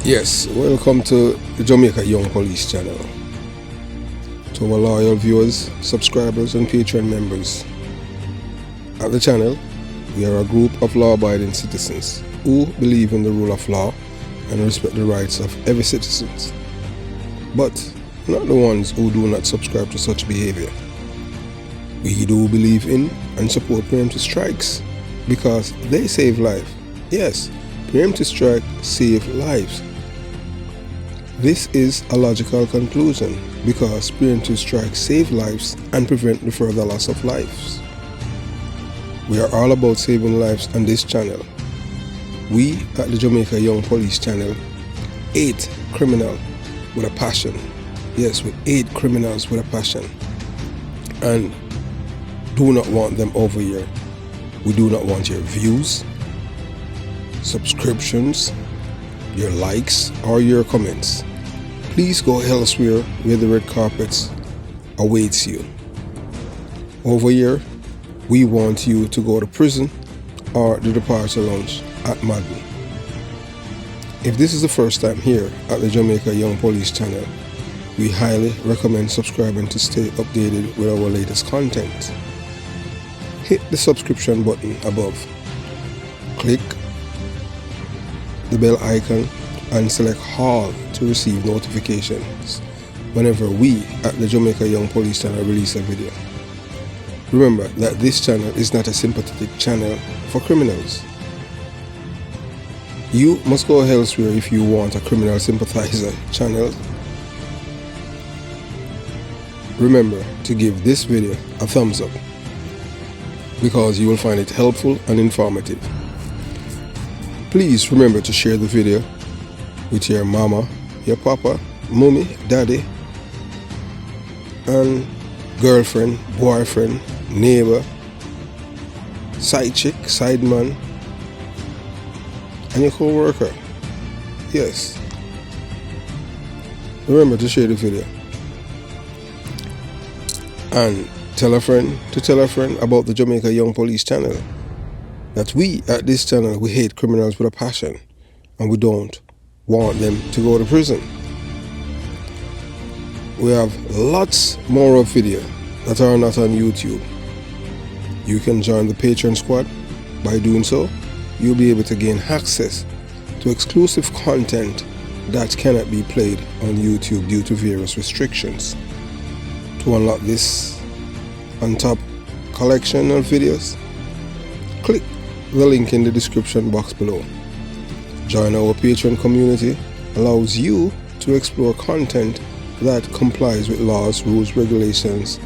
Yes, welcome to the Jamaica Young Police channel. To our loyal viewers, subscribers and Patreon members. At the channel, we are a group of law-abiding citizens who believe in the rule of law and respect the rights of every citizen, but not the ones who do not subscribe to such behavior. We do believe in and support preemptive strikes because they save lives. Yes, preemptive strikes save lives. This is a logical conclusion because preemptive strikes save lives and prevent the further loss of lives. We are all about saving lives on this channel. We at the Jamaica Young Police channel hate criminals with a passion. Yes, we hate criminals with a passion and do not want them over here. We do not want your views, subscriptions, your likes or your comments. Please go elsewhere where the red carpets awaits you. Over here, we want you to go to prison or the departure lounge at Madden. If this is the first time here at the Jamaica Young Police channel, we highly recommend subscribing to stay updated with our latest content. Hit the subscription button above. Click the bell icon and select all to receive notifications whenever we at the Jamaica Young Police channel release a video. Remember that this channel is not a sympathetic channel for criminals. You must go elsewhere if you want a criminal sympathizer channel. Remember to give this video a thumbs up because you will find it helpful and informative. Please remember to share the video with your mama, your papa, mommy, daddy, and girlfriend, boyfriend, neighbor, side chick, side man, and your co-worker. Yes. Remember to share the video. And tell a friend to tell a friend about the Jamaica Young Police channel. That we at this channel, we hate criminals with a passion and we don't want them to go to prison. We have lots more of videos that are not on YouTube. You can join the Patreon squad. By doing so, you'll be able to gain access to exclusive content that cannot be played on YouTube due to various restrictions. To unlock this on top collection of videos, click the link in the description box below. Join our Patreon community allows you to explore content that complies with laws, rules, regulations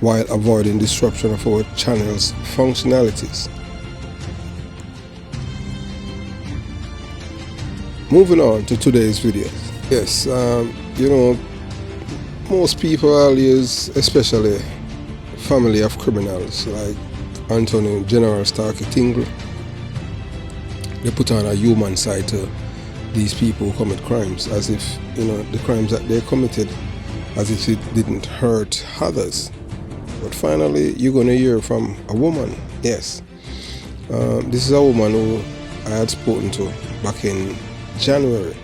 while avoiding disruption of our channel's functionalities. Moving on to today's video. Yes, most people always, especially family of criminals like Anthony General Starkey Tingle, they put on a human side to these people who commit crimes, as if the crimes that they committed, as if it didn't hurt others. But finally, you're gonna hear from a woman. Yes, this is a woman who I had spoken to back in January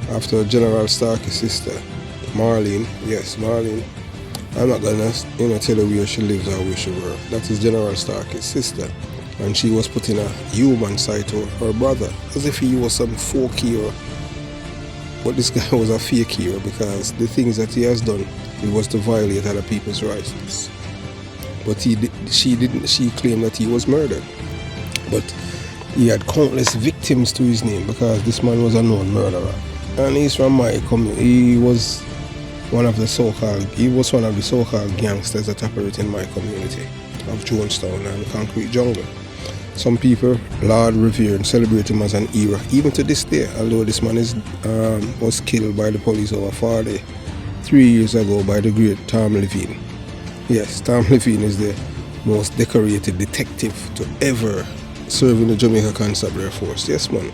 after General Starkey's sister, Marlene. Yes, Marlene. I'm not gonna tell you where she lives or where she works. That is General Starkey's sister. And she was putting a human side to her brother, as if he was some folk hero. But this guy was a fake hero because the things that he has done, it was to violate other people's rights. But she claimed that he was murdered. But he had countless victims to his name because this man was a known murderer. And he's from my community. He was one of the so-called gangsters that operate in my community of Jonestown and Concrete Jungle. Some people laud, revere and celebrate him as an hero, even to this day, although this man was killed by the police over 43 years ago by the great Tom Levine. Yes, Tom Levine is the most decorated detective to ever serve in the Jamaica Constabulary Force. Yes, man.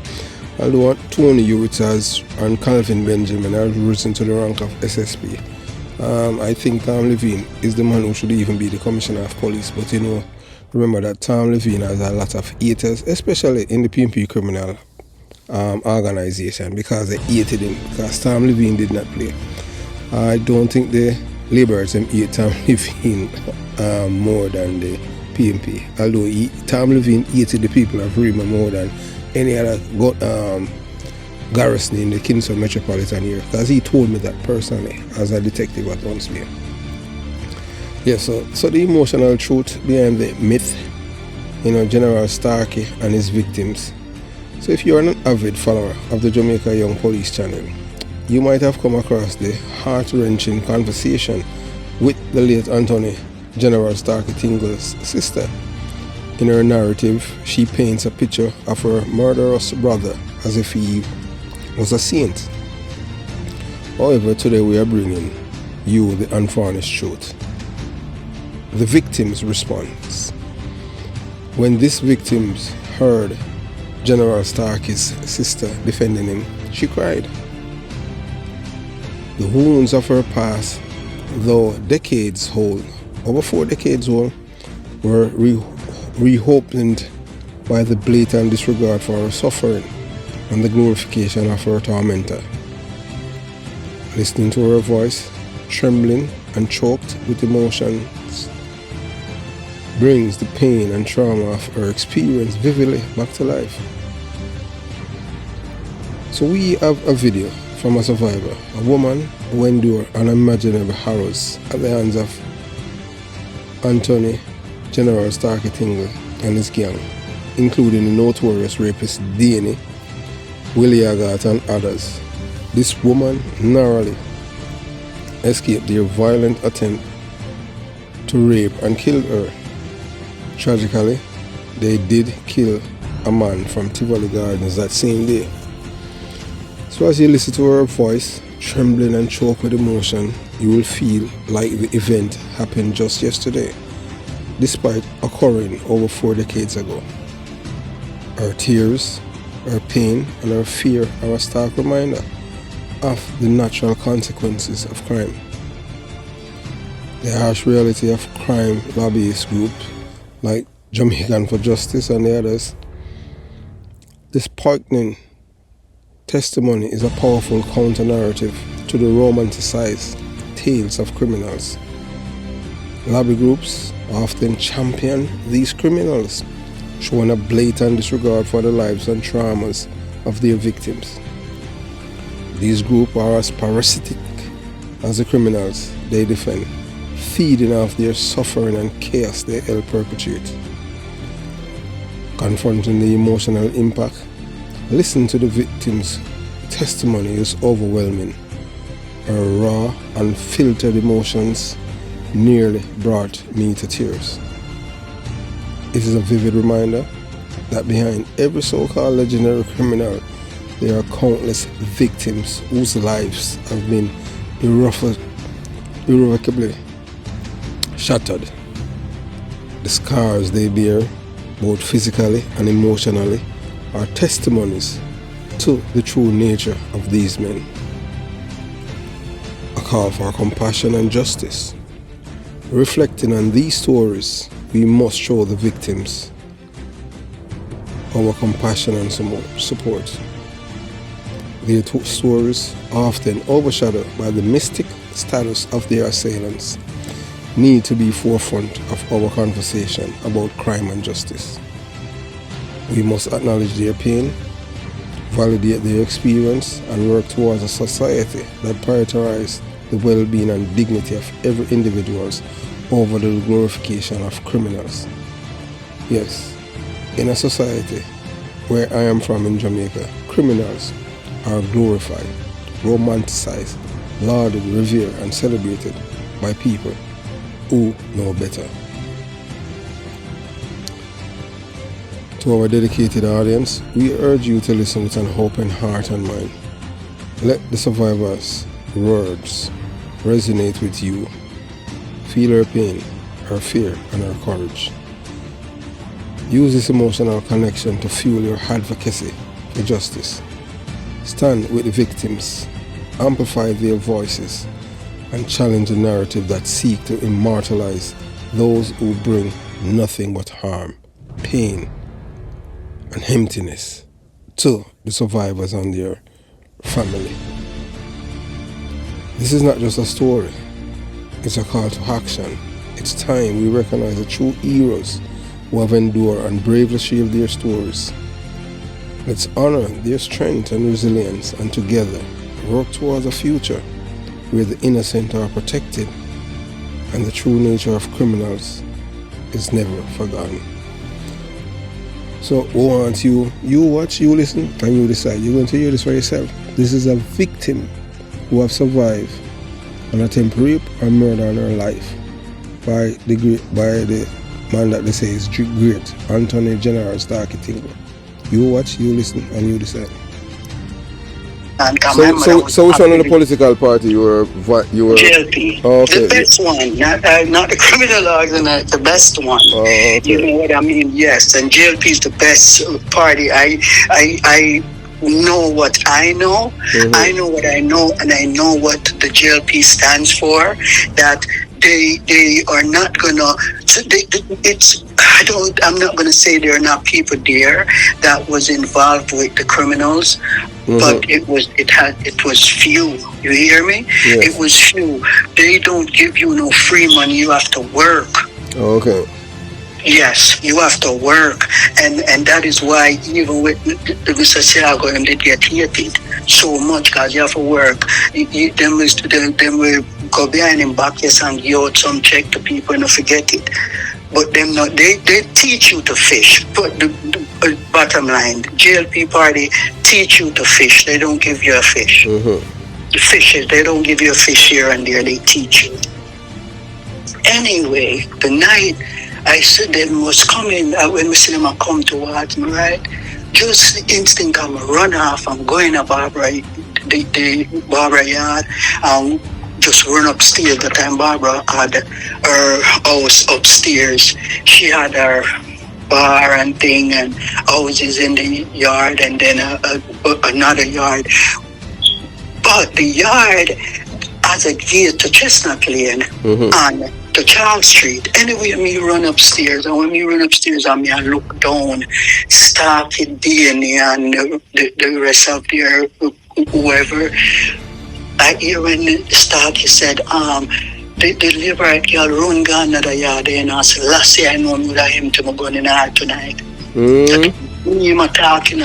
Although Tony Uritas and Calvin Benjamin are risen to the rank of SSP, I think Tom Levine is the man who should even be the Commissioner of Police. But remember that Tom Levine has a lot of haters, especially in the PNP criminal organization because they hated him, because Tom Levine did not play. I don't think the Labourers hate Tom Levine more than the PMP, although Tom Levine hated the people of Rima more than any other garrison in the Kingston metropolitan area, because he told me that personally as a detective at Huntsville. Yeah, so the emotional truth behind the myth, General Starkey and his victims. So if you are an avid follower of the Jamaica Young Police channel, you might have come across the heart-wrenching conversation with the late Anthony General Starkey Tingle's sister. In her narrative, she paints a picture of her murderous brother as if he was a saint. However, today we are bringing you the unvarnished truth. The victim's response. When these victims heard General Starkey's sister defending him, she cried. The wounds of her past, though decades old, over 4 decades old, were reopened by the blatant disregard for her suffering and the glorification of her tormentor. Listening to her voice, trembling and choked with emotions, brings the pain and trauma of her experience vividly back to life. So we have a video from a survivor, a woman who endured unimaginable horrors at the hands of Anthony General Starkey Tingle and his gang, including the notorious rapist Danny, Willie Agat and others. This woman narrowly escaped their violent attempt to rape and kill her. Tragically, they did kill a man from Tivoli Gardens that same day. So as you listen to her voice, trembling and choked with emotion, you will feel like the event happened just yesterday, despite occurring over 4 decades ago. Her tears, her pain, and her fear are a stark reminder of the natural consequences of crime. The harsh reality of crime lobbyist groups like Jamaican for Justice and the others. This poignant testimony is a powerful counter-narrative to the romanticized tales of criminals. Lobby groups often champion these criminals, showing a blatant disregard for the lives and traumas of their victims. These groups are as parasitic as the criminals they defend, feeding off their suffering and chaos they help perpetuate. Confronting the emotional impact, listen to the victim's testimony is overwhelming. Her raw, unfiltered emotions nearly brought me to tears. It is a vivid reminder that behind every so-called legendary criminal, there are countless victims whose lives have been irrevocably shattered. The scars they bear, both physically and emotionally, are testimonies to the true nature of these men. A call for compassion and justice. Reflecting on these stories, we must show the victims our compassion and support. Their stories, often overshadowed by the mystic status of their assailants, need to be forefront of our conversation about crime and justice. We must acknowledge their pain, validate their experience, and work towards a society that prioritizes the well-being and dignity of every individual over the glorification of criminals. Yes, in a society where I am from in Jamaica, criminals are glorified, romanticized, lauded, revered, and celebrated by people who know better. To our dedicated audience, we urge you to listen with an open heart and mind. Let the survivors' words resonate with you. Feel her pain, her fear, and her courage. Use this emotional connection to fuel your advocacy for justice. Stand with the victims, amplify their voices, and challenge the narrative that seek to immortalize those who bring nothing but harm, pain, and emptiness to the survivors and their family. This is not just a story, it's a call to action. It's time we recognize the true heroes who have endured and bravely shared their stories. Let's honor their strength and resilience and together work towards a future where the innocent are protected and the true nature of criminals is never forgotten. So who wants you watch, you listen, and you decide. You're going to hear this for yourself. This is a victim who have survived an attempt rape or murder in her life by the man that they say is great, Anthony General Starkey Tingle. You watch, you listen, and you decide. So which one of the political party you were? JLP. Oh, okay. The best one, not the criminal organization, the best one. Oh, okay. You know what I mean? Yes, and JLP is the best party. I know what I know. Mm-hmm. I know what I know, and I know what the JLP stands for. That they are not gonna. I'm not gonna say there are not people there that was involved with the criminals, mm-hmm. but it was few. You hear me? Yes. It was few. They don't give you no free money. You have to work. Okay. Yes, you have to work, and that is why even with the Mr. Siago, they get hated so much because you have to work. Them will go behind him back, yes, and give out some check to people and forget it. But them not. They teach you to fish. But the bottom line, the JLP party teach you to fish. They don't give you a fish. Mm-hmm. The fishes, they don't give you a fish here and there. They teach you. Anyway, the night I said them was coming, when we see them come towards me, right? Just the instinct I'm run off, I'm going to Barbara, the Barbara yard, and just run upstairs. The time Barbara had her house upstairs. She had her bar and thing and houses in the yard and then another yard. But the yard has a gate to Chestnut Lane, mm-hmm. and to Charles Street. Anyway, me run upstairs, and when me run upstairs, I look down, Starkey, Danny, and the rest of their whoever. I hear when Starkey said, the deliberate girl run gone to the yard, and I said, last year I know me with him to my gun in the heart tonight. Me talking.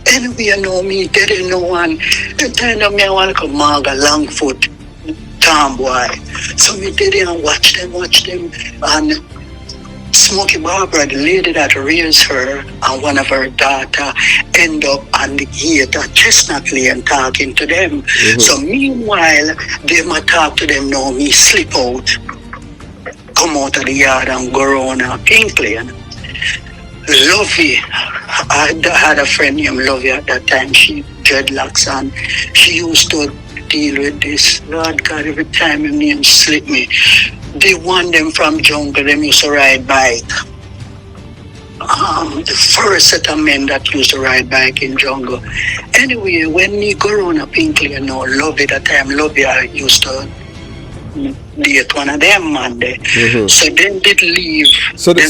Anyway, you know me, they didn't know one. The time of me, I want to come Marga Longfoot. Tomboy. So we did it and watch them, and Smokey Barbara, the lady that raised her and one of her daughter, end up on the gate at Chestnut Lane talking to them. Mm-hmm. So meanwhile, they might talk to them now, me slip out, come out of the yard and go around Pink Lane. Lovey, I had a friend named Lovey at that time, she dreadlocks, and she used to deal with this. Lord God, every time his name slip me. They want them from jungle, them used to ride bike. The first set of men that used to ride bike in jungle. Anyway, when we go around a Pinkley, Lovey that time, Lovey I used to date one of them man there. Mm-hmm. So then did leave. So the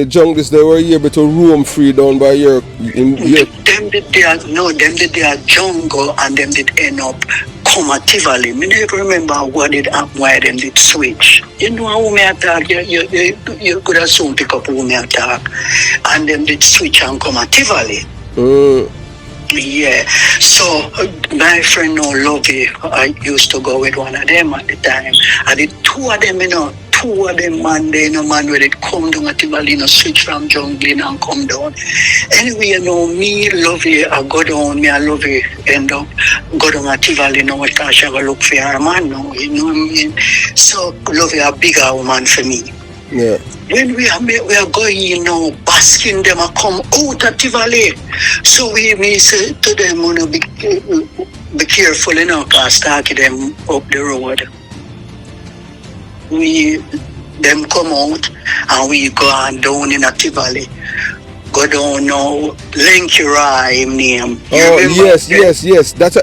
jungles they were able to roam free down by your them did their jungle and them did end up commatively. Me never remember what did happen, why them did switch. You know how me attack, you could assume pick up who me attack. And them did switch and commatively. Yeah, so my friend Lovey, I used to go with one of them at the time. I did two of them, man, man, where it come down at Tivoli, switch from jungle and come down. Anyway, me, Lovey, I go down, me and Lovey end up, go down at Tivoli, because she have a look for her man, you know what I mean? So, Lovey, a bigger woman for me. Yeah. When we are going, basking them and come out of Tivoli. So we say to them, be careful, because Starkey them up the road. Them come out and we go on down in a Tivoli. go down now. Lenkira, him name. Oh yes. That's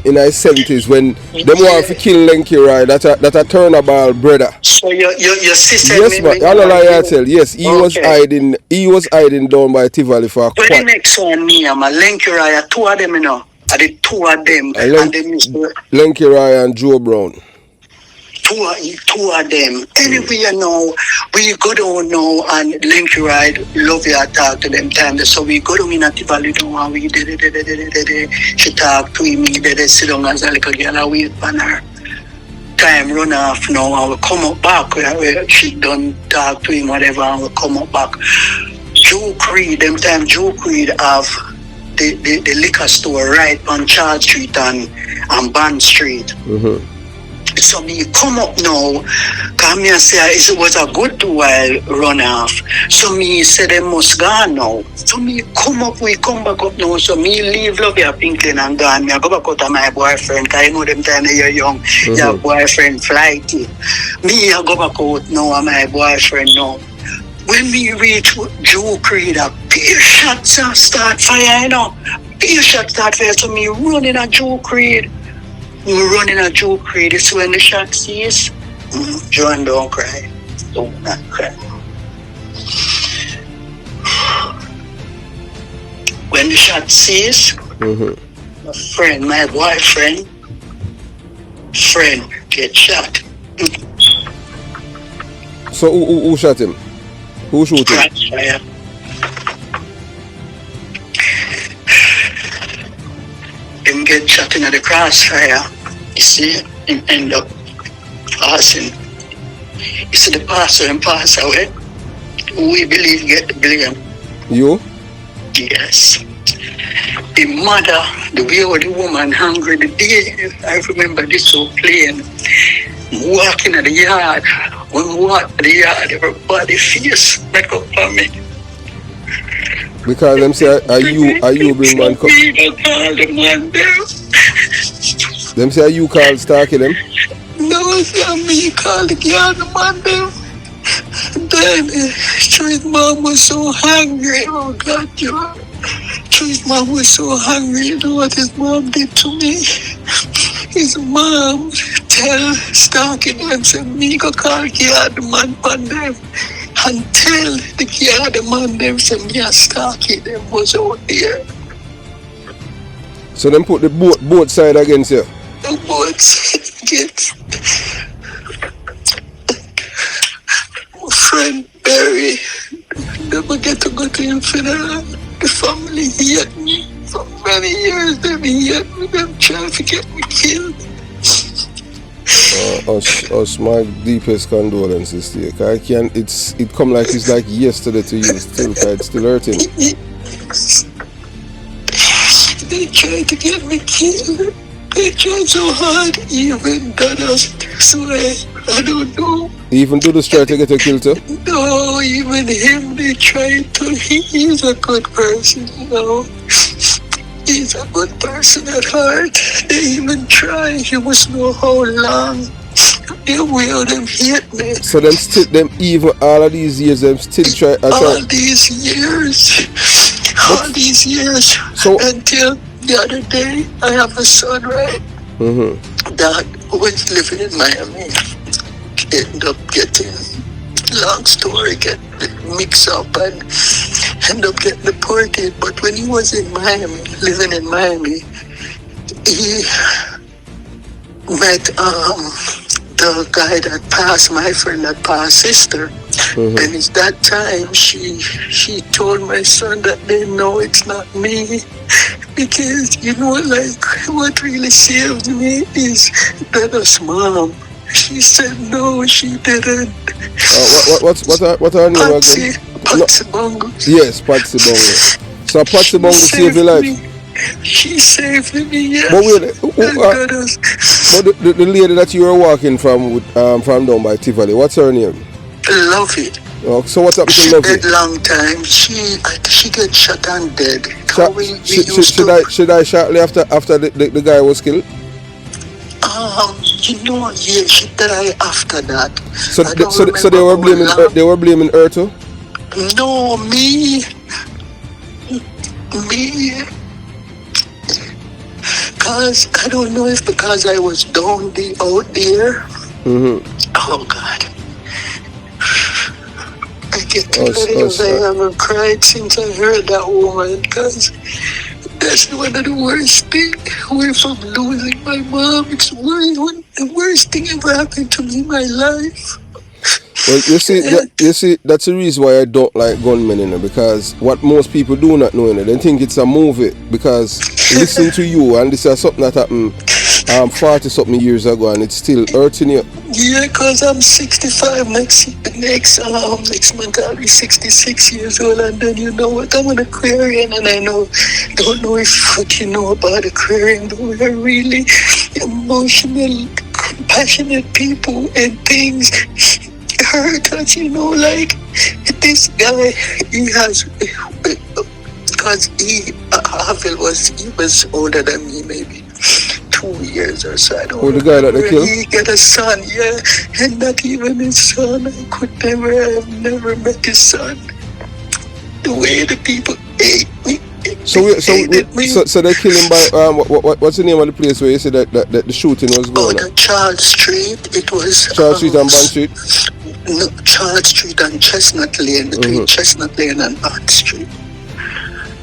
in a seventies when them want to kill Lenkira. That a turnabout brother. So your sister. Yes, but I don't lie, I tell. Yes, he was hiding. He was hiding down by Tivoli for quite. The next one name, Lenkira, two of them, you know. Are the two of them? Lenkira and Joe Brown. Two of them. Anyway, you know, we go down now and Lenkira love you talk to them time. So we go down in a Tivoli and we she talk to me, they sit down as a little girl and wait for her. Time run off now and we come up back. She done talk to him, whatever, and we come up back. Joe Creed, them time Joe Creed have the liquor store right on Charles Street and Bond Street. Mm-hmm. So me come up now, come here and say it was a good while run off. So me say they must gone now. So me come up, we come back up now. So me leave love your Pinklin and gone. Me I go back out to my boyfriend, cause I know them time you're young. Mm-hmm. Your boyfriend flighty. Me I go back out now and my boyfriend now. When we reach Joe Creed, a beer shots start fire, you know. Beer shots start fire, so me running at Joe Creed. We running at Joe Creed. It's when the shot cease. John don't cry. Don't not cry. When the shot cease, my friend, my boyfriend, friend get shot. So who shot him? Who shoot him? Crossfire. Him get shot in the crossfire. You see, him end up passing. You see the pastor and pass away. We believe get the blame. You? Yes. The mother, the way of the woman hungry the day, I remember this so plain. Walking at the yard. When we walk at the yard, everybody face make up for me. Because them say, are you bring man come? Call the man there. Them say, are you call Starkey them? No, it's not me call the girl the man there. Then his mom was so hungry. Oh God, his mom was so hungry. You know what his mom did to me? His mom tell Starkey and said, me go call the man pan them. And tell the man them said, me and Starkey them was out there. So them put the both side against you? The both side against my friend Barry. Never get to go to him funeral. The family hate me. For many years they hate me. Them trying to get me killed. Us my deepest condolences to you. It come like it's like yesterday to you still, it's still hurting. They tried to get me killed. They tried so hard, even Dada swear, I don't know. Even Dudas tried to get you killed too? No, even him they tried to. He's a good person, you know. He's a good person at heart. They even try. You must know how long they will them hate me. So them even all of these years them still try. All these years. So until the other day, I have a son, right? That was living in Miami. End up getting, long story, get mixed up and end up getting deported. But when he was in Miami, living in Miami, he met the guy that passed, my friend that passed sister. And it's that time she told my son that they know it's not me. Because, you know, like, what really saved me is Dada's mom. She said no, she didn't. What her name again? Patsy Bongo. Yes, Patsy Bongo. So Patsy Bongo saved your life? She saved me, yes. But wait, the lady that you were walking from down by Tivoli, what's her name? Lovey. Oh, so what's happened to Lovey? She dead long time. She get shot and dead. She died shortly after the guy was killed? You know, yeah, she died after that. So they were blaming her too? No, me, cause I don't know if because I was out there. Oh God, I get tired. I haven't cried since I heard that woman, cause that's one of the worst things. Away from losing my mom, it's the worst thing ever happened to me in my life. Well, you see, that's the reason why I don't like gunmen, you know, because what most people do not know, you know, they think it's a movie, because listen to you, and this is something that happened 40-something years ago, and it's still hurting you. Yeah, because I'm 65 next month I'll be 66 years old, and then you know what, I'm an Aquarian, and I don't know if what you know about Aquarian, but we're really emotional, passionate people, and things hurt us, you know, like this guy, he has, because Havel was older than me, maybe 2 years or so. I don't know. The guy that they killed? He got a son, yeah, and not even his son. I've never met his son. The way the people hate me. So they kill him by what's the name of the place where you said that the shooting was going on? Charles Street. It was Charles Street and Bond Street. No, Charles Street and Chestnut Lane, between Chestnut Lane and Bond Street.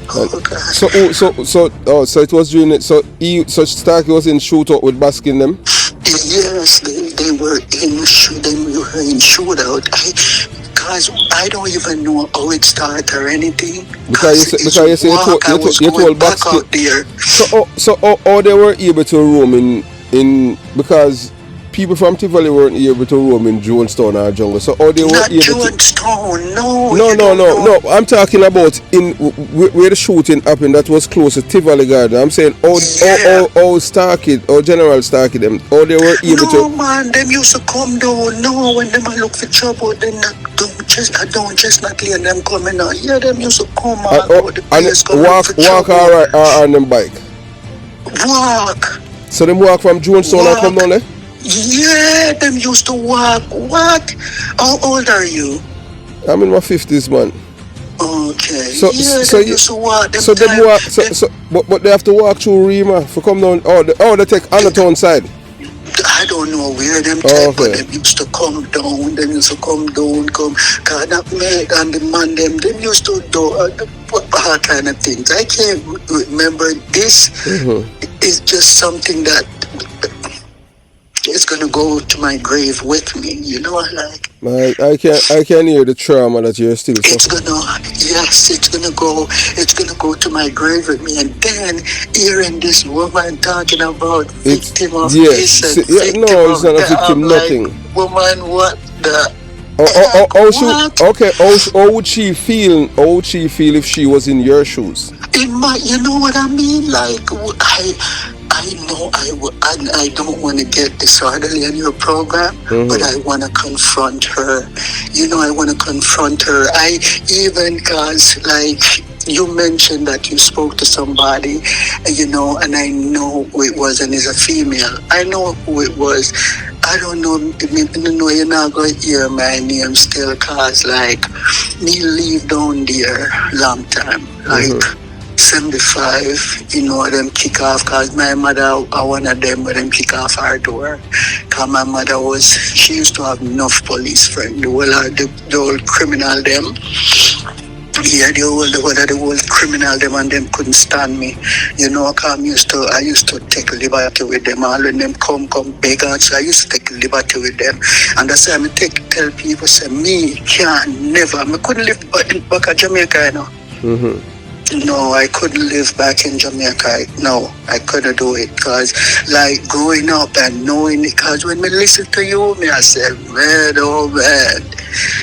Oh God. So it was during it. So Starkey was in shootout with Baskin them. Yes, they were in shootout. Because I don't even know how it started or anything. Because you say you told Baskin there. So how they were able to roam in because people from Tivoli weren't able to roam in Jonestown or Jungle. So how they were able Jonestown, No. I'm talking about in where the shooting happened. That was close to Tivoli Garden. I'm saying how Starkey or General Starkey them, how they were able to. No man, them used to come down. No, when them I look for trouble, then I don't just not clear them coming out. Yeah, them used to come out. Walk on them bike. Walk. So them walk from Jonestown and come down there. Yeah, them used to walk. What? How old are you? I'm in my 50s, man. Okay. So they used to walk. But they have to walk through Rima for come down. They take Anatown side. I don't know where them but them used to come down. Them used to come. God, that Meg and the man, them used to do all kind of things. I can't remember this. It's just something that it's gonna go to my grave with me, you know, like. I can hear the trauma that you're still suffering. It's gonna go to my grave with me, and then hearing this woman talking about victim of this and victim of that, it's not a victim, nothing. Like, woman, what the? How would she feel? How would she feel if she was in your shoes? You know what I mean? Like, I know I don't want to get disorderly on your program, but I want to confront her. You know, I want to confront her. Cause like you mentioned that you spoke to somebody, you know, and I know who it was, and it's a female. I know who it was. I don't know, you're not going to hear my name still, cause like me leave down there long time, like 75, you know, them kick off, cause my mother, one of them, when them kick off our door, cause my mother she used to have enough police friends, the old criminal them. Yeah, the old criminal them, and them couldn't stand me. You know, I used to take liberty with them. All when them come beg out, so I used to take liberty with them. And that's why I tell people, say, me can't never. I couldn't live back in Jamaica, you know. No, I couldn't live back in Jamaica. No, I couldn't do it. Because, like, growing up and knowing it, because when I listen to you, I said, man, oh man.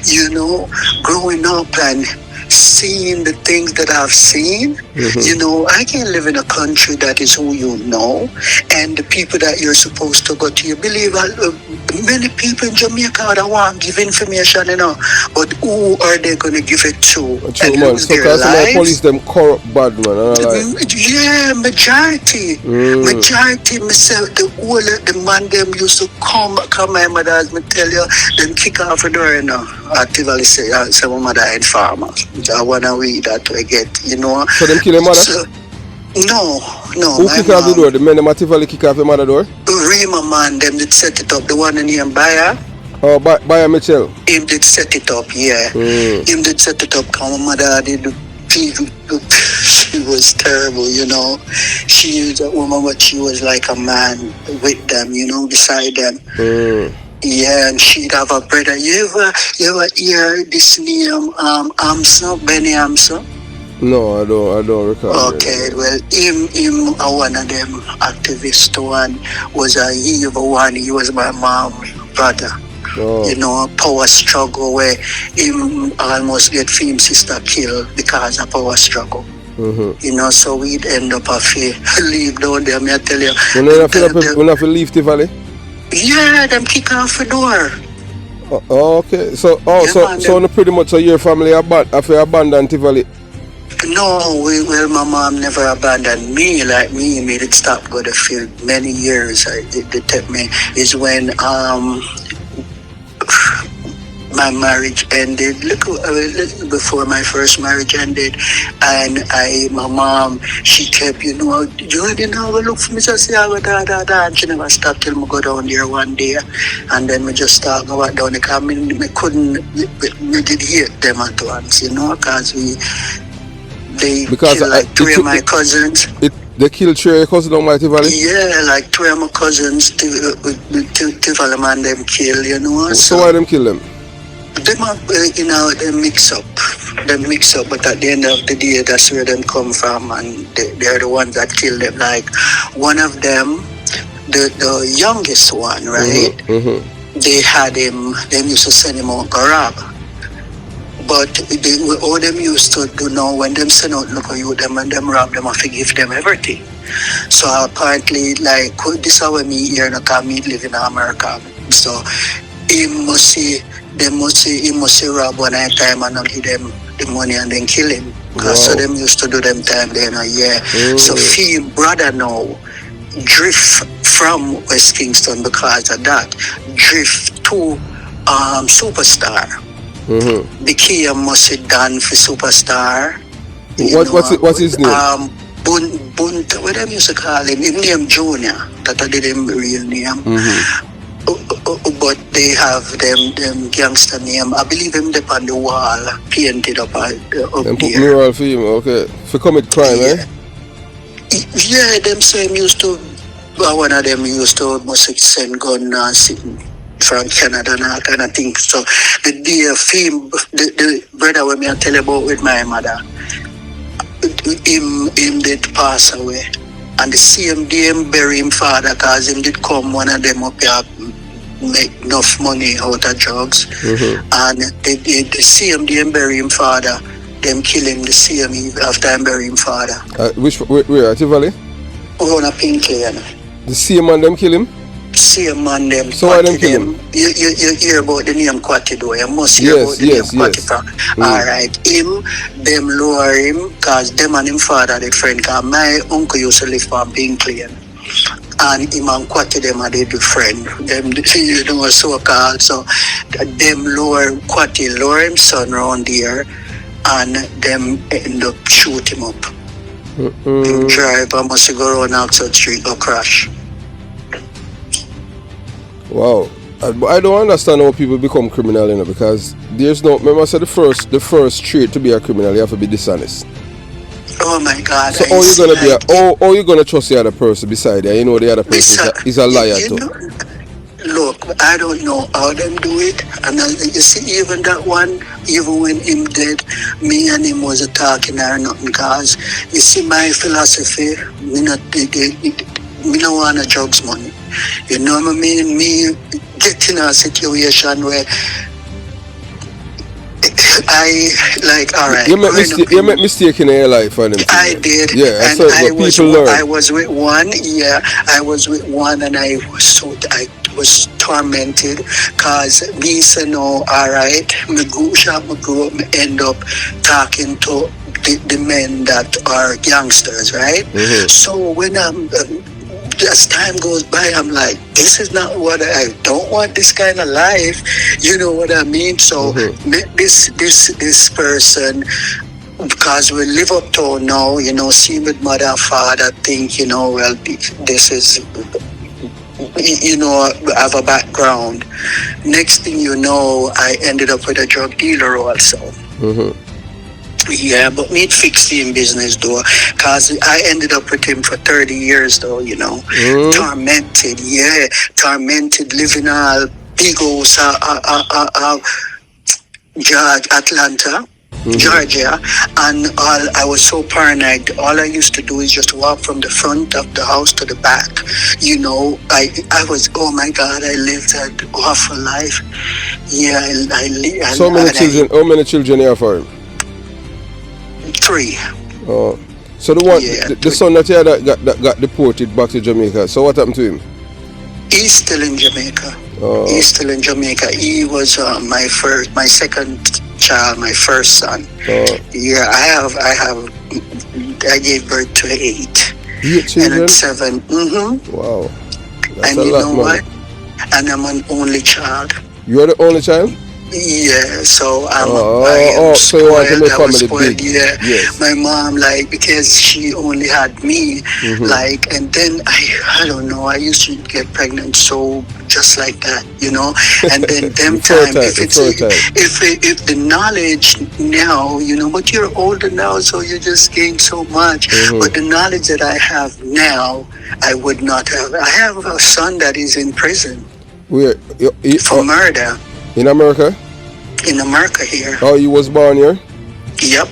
You know, growing up and seeing the things that I've seen, you know, I can live in a country that is who you know, and the people that you're supposed to go to. You believe many people in Jamaica that want to give information, you know, but who are they going to give it to? True, man. So because the police them corrupt bad, man. Yeah, majority. Majority, myself, the man them used to come my mother, as me tell you, them kick off the door, you know. Actively say, my mother and farmers. I want to read that to get, you know. So them kill your mother? So, no. Who kick off the door? The men them actively kick off your mother door? Rima man, them did set it up. The one in here, Bayer. Oh, Bayer Mitchell. Him did set it up, yeah. Him did set it up. Cause my mother did. She was terrible, you know. She was a woman, but she was like a man with them, you know, beside them. Yeah, and she'd have a brother. You ever hear this name, Amson, Benny Amson? No, I don't recall. Okay, well, him, one of them activists one was he was my mom's brother. Oh. You know, power struggle where him almost get him sister killed because of power struggle. You know, so we'd end up leave down there, I tell you. When you leave the valley? Yeah, them kick off the door. Okay, so pretty much so your family abandoned the valley? No, my mom never abandoned me. Like me made it stop go to field many years. It took me is when my marriage ended. Look, before my first marriage ended, and my mom, she kept, you know, you didn't have a look for me, so say I would and she never stopped till me go down there one day, and then we just start going down because we did hate them at once, you know, because they killed like three of my cousins. They killed three of your cousins on Mighty Valley? Yeah, like three of my cousins, Tivoli man them kill, you know. So why them kill them? Them, you know, they mix up, but at the end of the day, that's where them come from, and they're the ones that kill them. Like, one of them, the youngest one, right? They had him, them used to send him out to rob. But all them used to do now, when them send out look at you, them and them rob them, I forgive them everything. So apparently, like, this is how me here, because me live in America. So, he must say rob one at a time and not give them the money and then kill him. Wow. So them used to do them time then a year. So Fee brother now drift from West Kingston because of that. Drift to Superstar. The key must have done for Superstar. What's his name? Bunt, what them used to call him? His name Junior. That I did him real name. But they have them gangster name. I believe him up on the wall, painted up there. Put mural for him, okay. For commit crime, yeah. Yeah, them same used to, one of them used to must send gun sitting from Canada and all kind of thing. So the day film, the brother when I tell you about with my mother, him did pass away. And the same day him bury him father, because him did come one of them up here make enough money out of drugs. And the same day him bury him father, them kill him the same eve after him bury him father. Where at Tivoli? On a pink lane. The same man them kill him? Same man them. So why them kill him? You hear about the name Quatty though. You must hear about the name Quatty. Alright, them lower him because them and him father the friend, because my uncle used to live on Pink Lane. And him and Quatty them are the friend. Them, you know, so called. So them Quatty lower him son around there and them end up shoot him up. Him drive and must go around Oxford Street or crash. Wow. I don't understand how people become criminal, you know, because there's no, remember I said the first trait to be a criminal, you have to be dishonest. Oh my God. So how you gonna be how you gonna trust the other person beside you? You know the other person is a liar too. Look, I don't know how them do it, and you see even that one, even when him dead, me and him was talking or nothing, because you see my philosophy, me no want a drugs money. You know what I mean? Me get in a situation where all right. You make mistake in your life for them. I did. Yeah, and so I was people learn. I was with one. Yeah, I was with one, and I was tormented because me say no. All right, me grew up, me end up talking to the men that are gangsters, right? Mm-hmm. So when as time goes by, I'm like, this is not what I don't want. This kind of life, you know what I mean? So this person, because we live uptown now, you know, see with mother and father, think, you know, well, this is, you know, have a background. Next thing you know, I ended up with a drug dealer also. Mm-hmm. Yeah, but me fixed him business though, cause I ended up with him for 30 years though, you know. Tormented, living all big house, George, Atlanta, Georgia, and all. I was so paranoid. All I used to do is just walk from the front of the house to the back. You know, I was, oh my God, I lived an awful life. Yeah, I So many children. How many children you have for him? 3. Oh, so the one, the son that you had that got deported back to Jamaica. So what happened to him? He's still in Jamaica. Oh. He's still in Jamaica. He was my second child, my first son. Oh. Yeah, I gave birth to 8. 8 children? And 7. Mm-hmm. Wow. That's and a you lot, know man. what? And I'm an only child. You are the only child? Yeah, so I so am spoiled. you want to make I was family spoiled. big. Yeah, yes. My mom, like, because she only had me, like, and then I don't know. I used to get pregnant so just like that, you know. And then them time, if the knowledge now, you know, but you're older now, so you just gain so much. But the knowledge that I have now, I would not have. I have a son that is in prison for murder. In America? In America here. Oh, you was born here? Yep.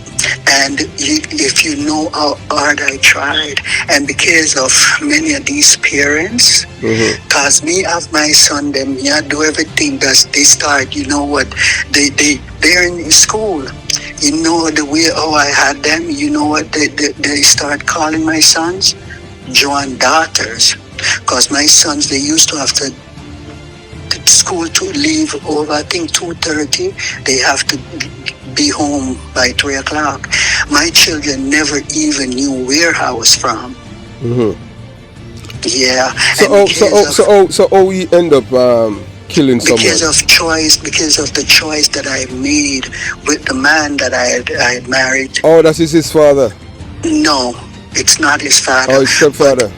And if you know how hard I tried, and because of many of these parents, because me have my son, them, yeah, do everything that they start, you know what, they're in school. You know the way how I had them, you know what they start calling my sons? Joan daughters. Because my sons, they used to have to school to leave over, I think 2:30. They have to be home by 3 o'clock. My children never even knew where I was from. Yeah. So we end up killing someone because of the choice that I made with the man that I had married. Oh, that is his father? No, it's not his father. Oh, his stepfather.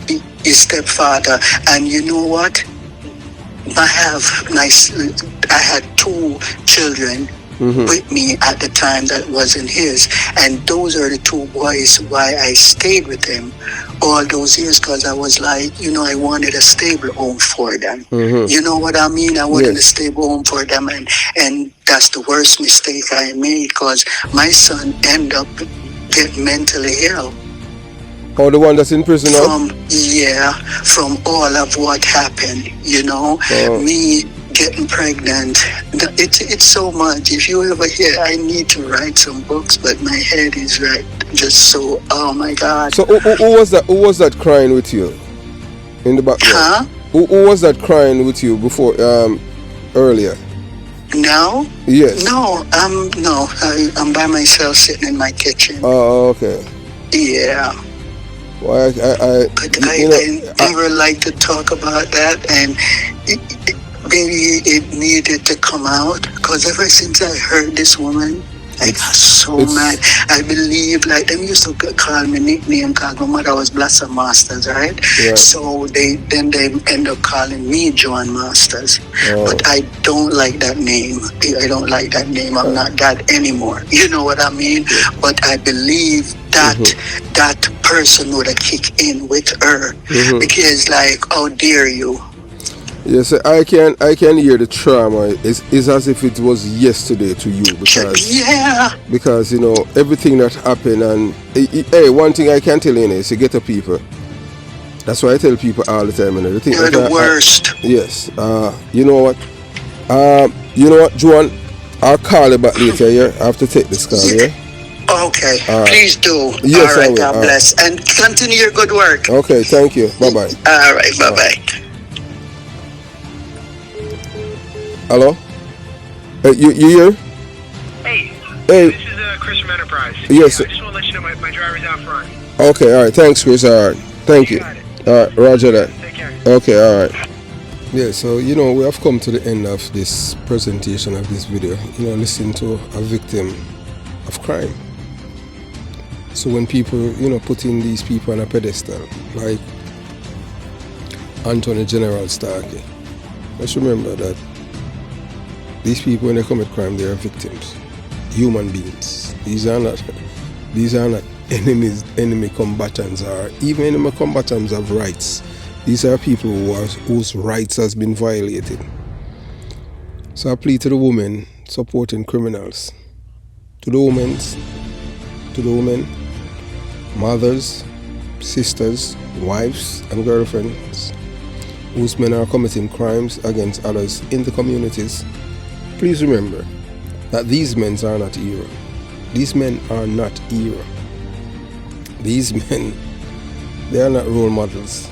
His stepfather. And you know what? I had 2 children with me at the time that wasn't his, and those are the 2 boys why I stayed with him all those years, because I was like, you know, I wanted a stable home for them. You know what I mean? I wanted a stable home for them, and that's the worst mistake I made, because my son ended up getting mentally ill. Oh, the one that's in prison now? From all of what happened, you know. Me getting pregnant, it's so much. If you ever hear, I need to write some books, but my head is just so, oh my God. So who was that crying with you in the background? Huh? Who was that crying with you before, earlier? Now? Yes. No, I'm by myself sitting in my kitchen. Oh, okay. Yeah. Well, I never like to talk about that, and maybe it needed to come out, because ever since I heard this woman, I got so mad. I believe, like, them used to call me nickname, because my mother was Blossom Masters, right? Yeah. So they end up calling me Joan Masters. But I don't like that name. I don't like that name. I'm not that anymore. You know what I mean? But I believe that that person would have kicked in with her, because, like, how dare you? Yes, I can hear the trauma. It's as if it was yesterday to you, because you know everything that happened. And hey, one thing I can tell you is, you get to people. That's why I tell people all the time. You know, you're the worst. Yes. You know what, Joan? I'll call you back later, yeah? I have to take this call, yeah? Okay, All right. please do. Yes, All I right, will. God All right. bless. And continue your good work. Okay, thank you. Bye-bye. All right, bye-bye. Hello? Hey, you here? Hey, Hey. this is Chris from Enterprise. Yes. Yeah, I just want to let you know my driver's out front. Okay, all right. Thanks, Chris. All right. Thank you. Got it. All right, roger that. Take care. Okay, all right. Yeah, so, you know, we have come to the end of this presentation of this video. You know, listen to a victim of crime. So when people, you know, putting these people on a pedestal, like General Starkey, let's remember that these people, when they commit crime, they are victims, human beings. These are not enemy combatants, or even enemy combatants have rights. These are people whose rights has been violated. So I plead to the women supporting criminals, to the women, mothers, sisters, wives, and girlfriends whose men are committing crimes against others in the communities. Please remember that these men are not hero. These men are not hero. These men, they are not role models.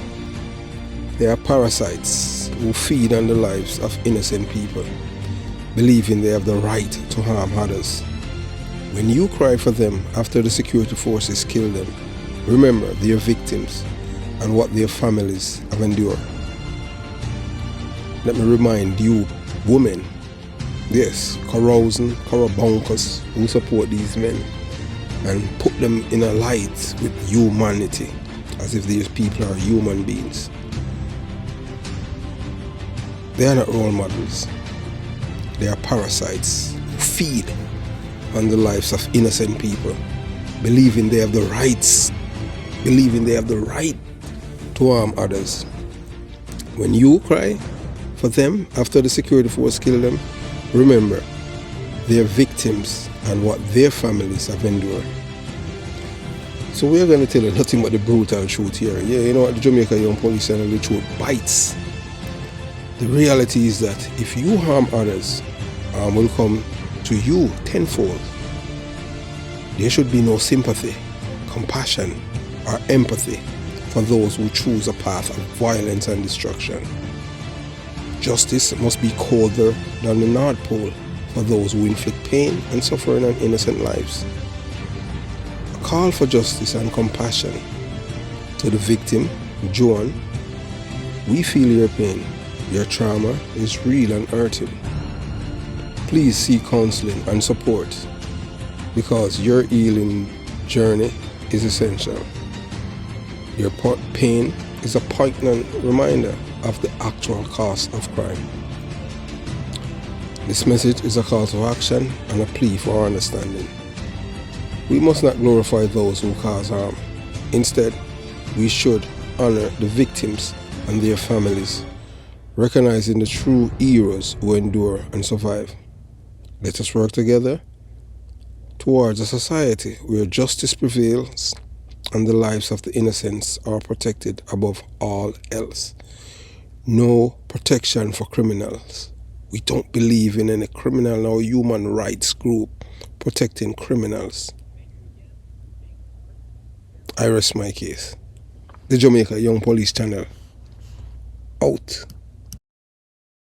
They are parasites who feed on the lives of innocent people, believing they have the right to harm others. When you cry for them after the security forces kill them, remember they are victims and what their families have endured. Let me remind you, women, yes, carousing, carabunkers who support these men and put them in a light with humanity, as if these people are human beings. They are not role models. They are parasites who feed on the lives of innocent people, believing they have the rights, believing they have the right to harm others. When you cry for them after the security force kill them, remember they are victims and what their families have endured. So we are going to tell you nothing but the brutal truth here. Yeah, you know what, the Jamaica Young Police and the truth bites. The reality is that if you harm others, harm will come to you tenfold. There should be no sympathy, compassion, or empathy for those who choose a path of violence and destruction. Justice must be colder than the North Pole for those who inflict pain and suffering on innocent lives. A call for justice and compassion to the victim, Joan. We feel your pain. Your trauma is real and hurting. Please seek counseling and support because your healing journey is essential. Your pain is a poignant reminder of the actual cost of crime. This message is a call to action and a plea for understanding. We must not glorify those who cause harm. Instead, we should honor the victims and their families, recognizing the true heroes who endure and survive. Let us work together towards a society where justice prevails and the lives of the innocents are protected above all else. No protection for criminals. We don't believe in any criminal or human rights group protecting criminals. I rest my case. The Jamaica Young Police Channel. Out.